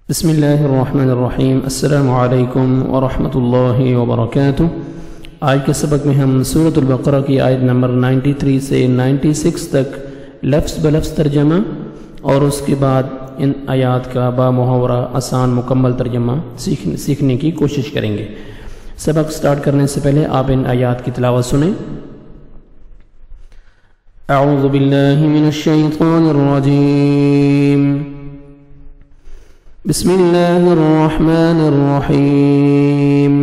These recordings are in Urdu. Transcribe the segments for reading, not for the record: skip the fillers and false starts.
بسم اللہ الرحمن الرحیم۔ السلام علیکم ورحمۃ اللہ وبرکاتہ۔ آج کے سبق میں ہم سورۃ البقرہ کی آیت نمبر 93 سے 96 تک لفظ بلفظ ترجمہ اور اس کے بعد ان آیات کا با محاورہ آسان مکمل ترجمہ سیکھنے کی کوشش کریں گے۔ سبق سٹارٹ کرنے سے پہلے آپ ان آیات کی تلاوت سنیں۔ اعوذ باللہ من الشیطان الرجیم، بسم اللہ الرحمن الرحیم۔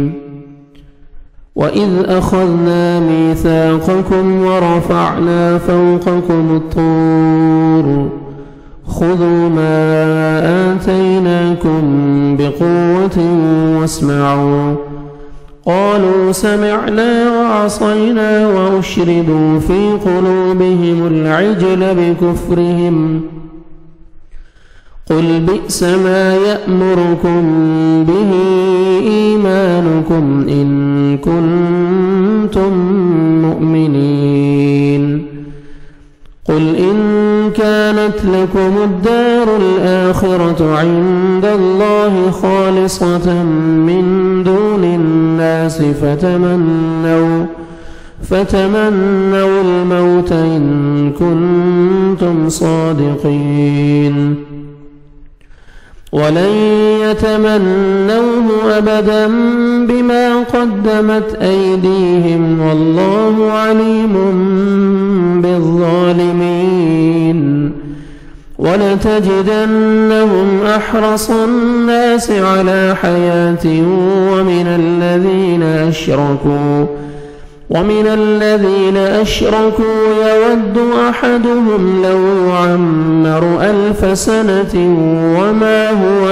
وَإِذْ أَخَذْنَا مِيثَاقَكُمْ وَرَفَعْنَا فَوْقَكُمُ الطُّورَ خُذُوا مَا آتَيْنَاكُمْ بِقُوَّةٍ وَاسْمَعُوا قَالُوا سَمِعْنَا وَعَصَيْنَا وَأُشْرِبُوا فِي قُلُوبِهِمُ الْعِجْلَ بِكُفْرِهِمْ قل بئس ما يأمركم به إيمانكم إن كنتم مؤمنين قل إن كانت لكم الدار الآخرة عند الله خالصة من دون الناس فتمنوا الموت إن كنتم صادقين ولن يتمنوه أبدا بما قدمت أيديهم والله عليم بالظالمين ولتجدنهم أحرص الناس على حياة ومن الذين أشركوا يود أحدهم لو يعمر 1000 سنة وما هو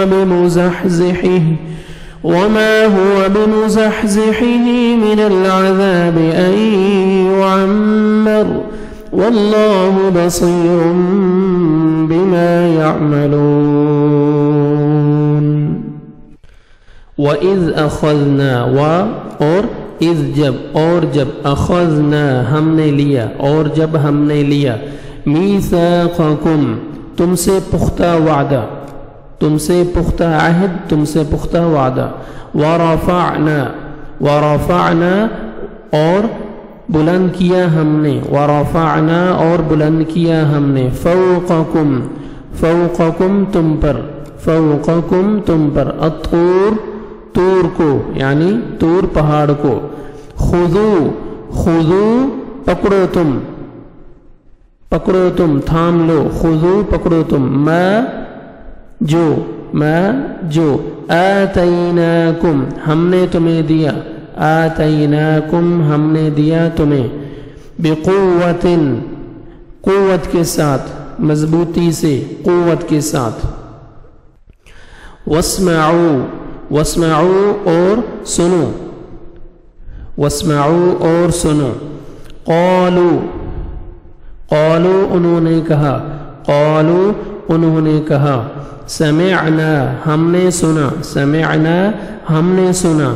بمزحزحه من العذاب أن يعمر والله بصير بما يعملون۔ وَإِذْ أَخَذْنَا اور جب اخذنا ہم نے لیا اور جب ہم نے لیا میثاقکم تم سے پختہ وعدہ، تم سے پختہ عہد، تم سے پختہ وعدہ، ورفعنا اور بلند کیا ہم نے، ورفعنا اور بلند کیا ہم نے، فوقکم تم پر الطور طور کو یعنی طور پہاڑ کو، خذو پکڑو تم تھام لو، خذو پکڑو تم، ما جو آتیناکم ہم نے تمہیں دیا، آتیناکم ہم نے دیا تمہیں، بقوت قوت کے ساتھ، مضبوطی سے، قوت کے ساتھ، واسمعوا اور سنو، قالوا انہوں نے کہا سمعنا ہم نے سنا،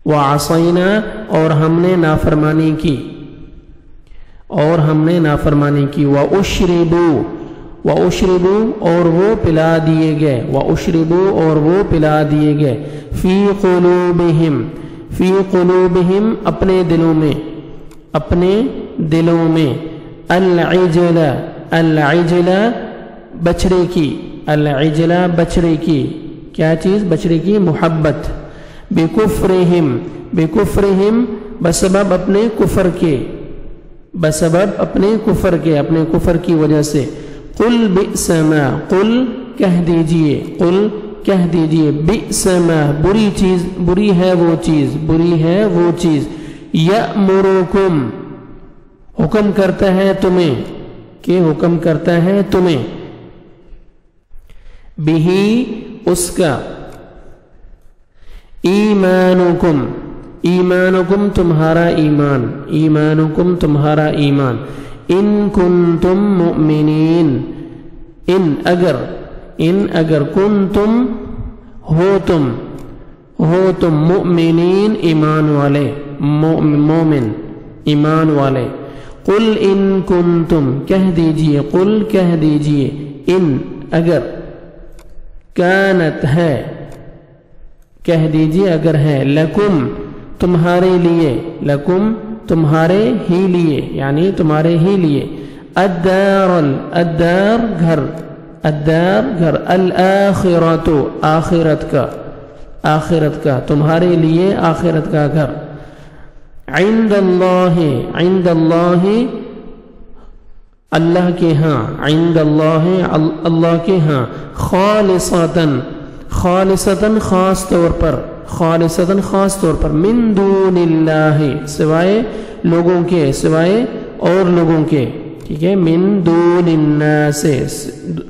وعصینا اور ہم نے نافرمانی کی، وَأُشْرِبُوا اور وہ پلا دیے گئے، فی قلوبہم اپنے دلوں میں، العجل بچڑے کی، کیا چیز؟ بچڑے کی محبت، بکفرہم بسبب اپنے کفر کی وجہ سے، قل بئس ما کہہ دیجئے بئس ما بری ہے وہ چیز یأمرکم حکم کرتا ہے تمہیں بہی اس کا، ایمانکم تمہارا ایمان، ان کنتم مؤمنین ان اگر کنتم ہو تم مؤمنین ایمان والے، قل ان کنتم کہہ دیجئے، قل کہہ دیجئے، ان اگر، کانت ہے کہہ دیجئے اگر ہے، لکم تمہارے لیے، لکم تمہارے ہی لیے یعنی تمہارے ہی لیے، الدار گھر، الدار گھر، الآخرۃ آخرت کا تمہارے لیے آخرت کا گھر، عند اللہ اللہ کے ہاں، عند اللہ اللہ کے ہاں، خالصتاً خاص طور پر، خالصتاً خاص طور پر، من دون اللہ سوائے لوگوں کے، سوائے اور لوگوں کے، ٹھیک ہے، من دون الناس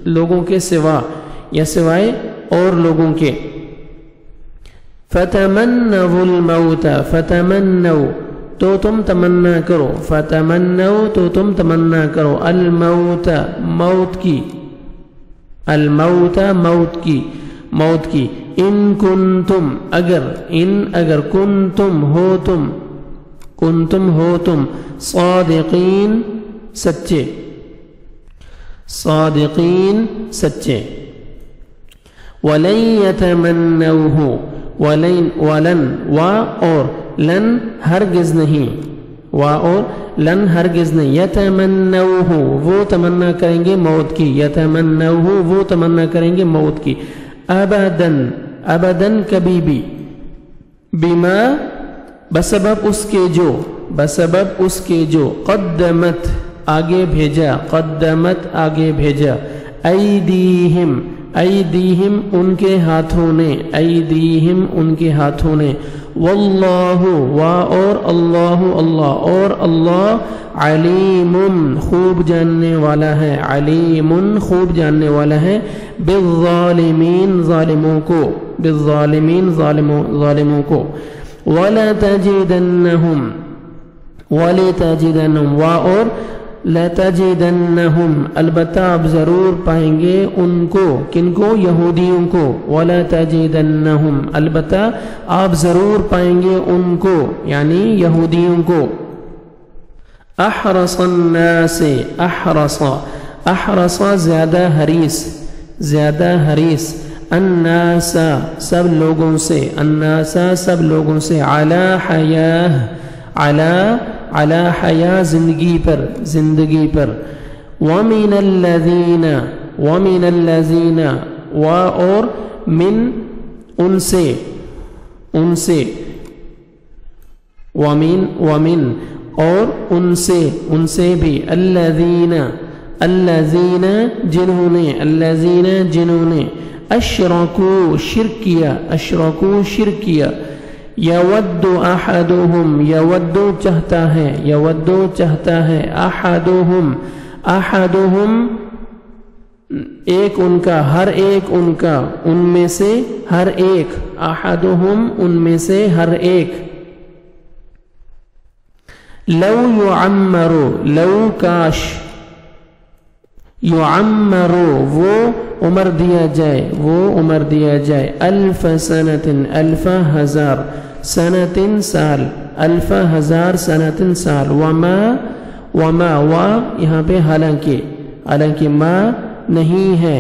لوگوں کے سوا یا سوائے اور لوگوں کے، فتمنوا الموت فتمنوا تو تم تمنا کرو، فتمنوا تو تم تمنا کرو، الموت موت کی، الموت موت کی، ان کنتم اگر، ان اگر، کنتم ہو تم صادقین سچے، صادقین سچے، ولن يتمنوه ولن و اور لن ہرگز نہیں، و اور لن ہرگز نہیں، یتمنوه وہ تمنا کریں گے موت کی، یتمنوه وہ تمنا کریں گے موت کی، ابداً کبھی بھی، بما بسبب اس کے جو قدمت آگے بھیجا ایدیہم ان کے ہاتھوں نے، واللہ اور اللہ علیم خوب جاننے والا ہے بالظالمین ظالموں کو، ولتجدنہم اور لتجدنہم البتہ آپ ضرور پائیں گے ان کو، کن کو؟ یہودیوں کو، ولتجدنہم البتہ آپ ضرور پائیں گے ان کو یعنی یہودیوں کو، احرص الناس احرص زیادہ حریص، الناس سب لوگوں سے، علی حیا زندگی پر، ومن الذین و اور من ان سے، ومن اور ان سے بھی، الذین جنہوں نے اشرکوا شرک کیا، یود چاہتا ہے احدہم ایک ان کا، ہر ایک ان کا، ان میں سے ہر ایک، احدہم ان میں سے ہر ایک، لو کاش یعمرو وہ عمر دیا جائے، الف ہزار سنۃ، وما یہاں پہ حالانکہ ما نہیں ہے،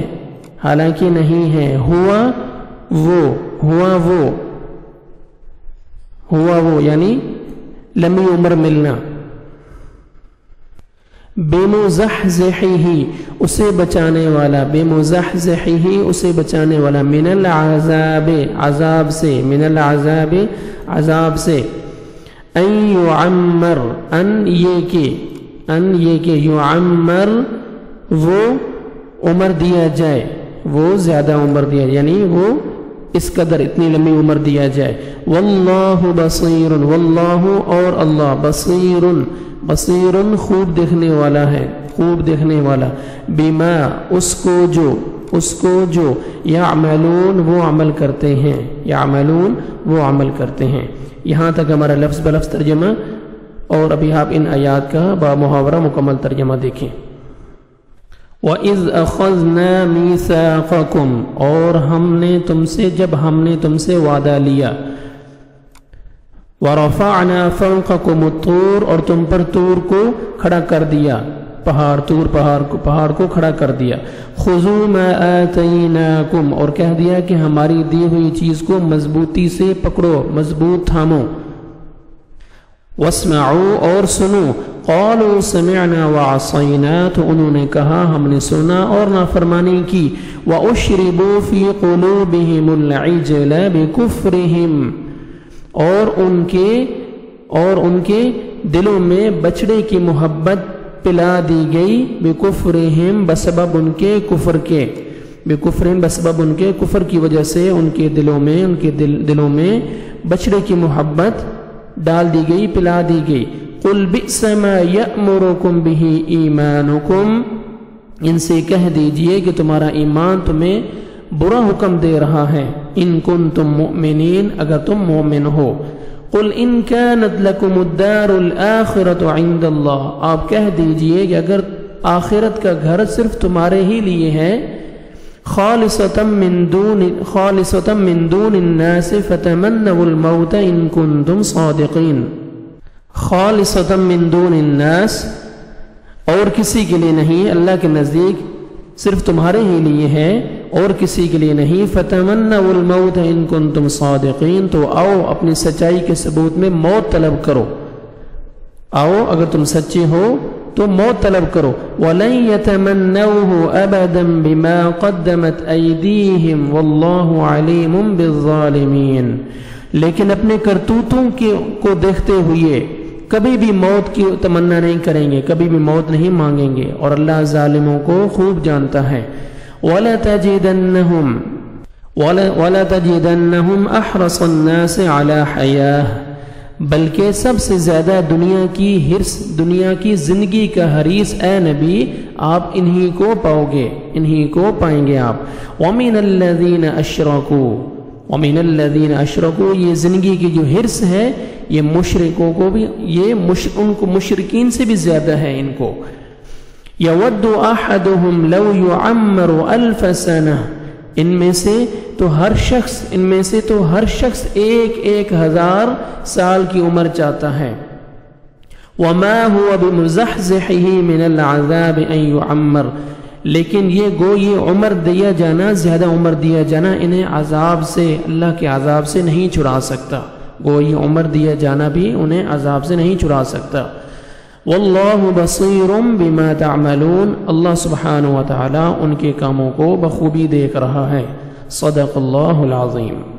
ہوا وہ یعنی لمبی عمر ملنا، بمزحزحہ اسے بچانے والا، من العذاب عذاب سے، ان یعمر ان یہ کہ یعمر وہ عمر دیا جائے، وہ زیادہ عمر دیا جائے یعنی وہ اس قدر اتنی لمبی عمر دیا جائے، واللہ اور اللہ بصیر خوب دیکھنے والا، بما اس کو جو یعملون وہ عمل کرتے ہیں، یہاں تک ہمارا لفظ بلفظ ترجمہ، اور ابھی آپ ان آیات کا بامحاورہ مکمل ترجمہ دیکھیں۔ وَإِذْ أَخَذْنَا مِيثَاقَكُمْ اور جب ہم نے تم سے وعدہ لیا، وَرَفَعْنَا فَوْقَكُمُ الطُّورَ اور تم پر طور کو کھڑا کر دیا، پہاڑ کو کھڑا کر دیا۔ خُذُوا مَا آتَيْنَاكُمْ اور کہہ دیا کہ ہماری دی ہوئی چیز کو مضبوطی سے پکڑو، مضبوط تھامو۔ وَاسْمَعُوا اور سنو۔ قَالُوا سَمِعْنَا وَعَصَيْنَا تو انہوں نے کہا ہم نے سنا اور نافرمانی کی۔ وَأُشْرِبُوا فِي قُلُوبِهِمُ الْعِجْلَ بِكُفْرِهِمْ اور ان کے دلوں میں بچڑے کی محبت پلا دی گئی، بِكُفْرِهِمْ بسبب ان کے کفر کے، بِكُفْرِهِمْ بسبب ان کے کفر کی وجہ سے ان کے دلوں میں بچڑے کی محبت ڈال دی گئی، پلا دی گئی۔ قُلْ بِئْسَ مَا يَأْمُرُكُمْ بِهِ إِيمَانُكُمْ ان سے کہہ دیجئے کہ تمہارا ایمان تمہیں برا حکم دے رہا ہے، ان کنتم مؤمنین اگر تم مومن ہو۔ قُلْ إِن كَانَتْ لَكُمُ الدَّارُ الْآخِرَةُ عِندَ اللَّهِ آپ کہہ دیجئے کہ اگر آخرت کا گھر صرف تمہارے ہی لیے ہے، خالصة من دون الناس فتمنوا الموت ان کنتم صادقین۔ خالصة من دون الناس اور کسی کے لیے نہیں، اللہ کے نزدیک صرف تمہارے ہی لیے ہے اور کسی کے لیے نہیں۔ فتمنوا الموت ان کنتم صادقین تو آؤ اپنی سچائی کے ثبوت میں موت طلب کرو، آؤ اگر تم سچے ہو تو موت طلب کرو۔ وَلَن يَتَمَنَّوْهُ أَبَدًا بِمَا قَدَّمَتْ أَيْدِيهِمْ وَاللَّهُ عَلِيمٌ بِالظَّالِمِينَ لیکن اپنے کرتوتوں کو دیکھتے ہوئے کبھی بھی موت کی تمنا نہیں کریں گے، کبھی بھی موت نہیں مانگیں گے، اور اللہ ظالموں کو خوب جانتا ہے۔ وَلَتَجِدَنَّهُمْ أَحْرَصَ النَّاسِ عَلَى حَيَاةٍ بلکہ سب سے زیادہ دنیا کی زندگی کا حریص اے نبی آپ انہی کو پاؤ گے، انہی کو پائیں گے آپ۔ وَمِنَ الَّذِينَ أَشْرَكُوا یہ زندگی کی جو حرص ہے یہ مشرکوں کو بھی، ان کو مشرکین سے بھی زیادہ ہے ان کو۔ يَوَدُّ أَحَدُهُمْ لَوْ يُعَمَّرُ أَلْفَ سَنَةٍ ان میں سے تو ہر شخص ایک ہزار سال کی عمر چاہتا ہے۔ وَمَا هُوَ بِمُزَحْزِحِهِ مِنَ الْعَذَابِ أَن يُعَمَّرَ لیکن یہ عمر دیا جانا، زیادہ عمر دیا جانا انہیں عذاب سے، اللہ کے عذاب سے نہیں چھڑا سکتا، یہ عمر دیا جانا بھی انہیں عذاب سے نہیں چھڑا سکتا۔ واللہ بصیر بما تعملون اللہ سبحانہ و تعالی ان کے کاموں کو بخوبی دیکھ رہا ہے۔ صدق اللہ العظیم۔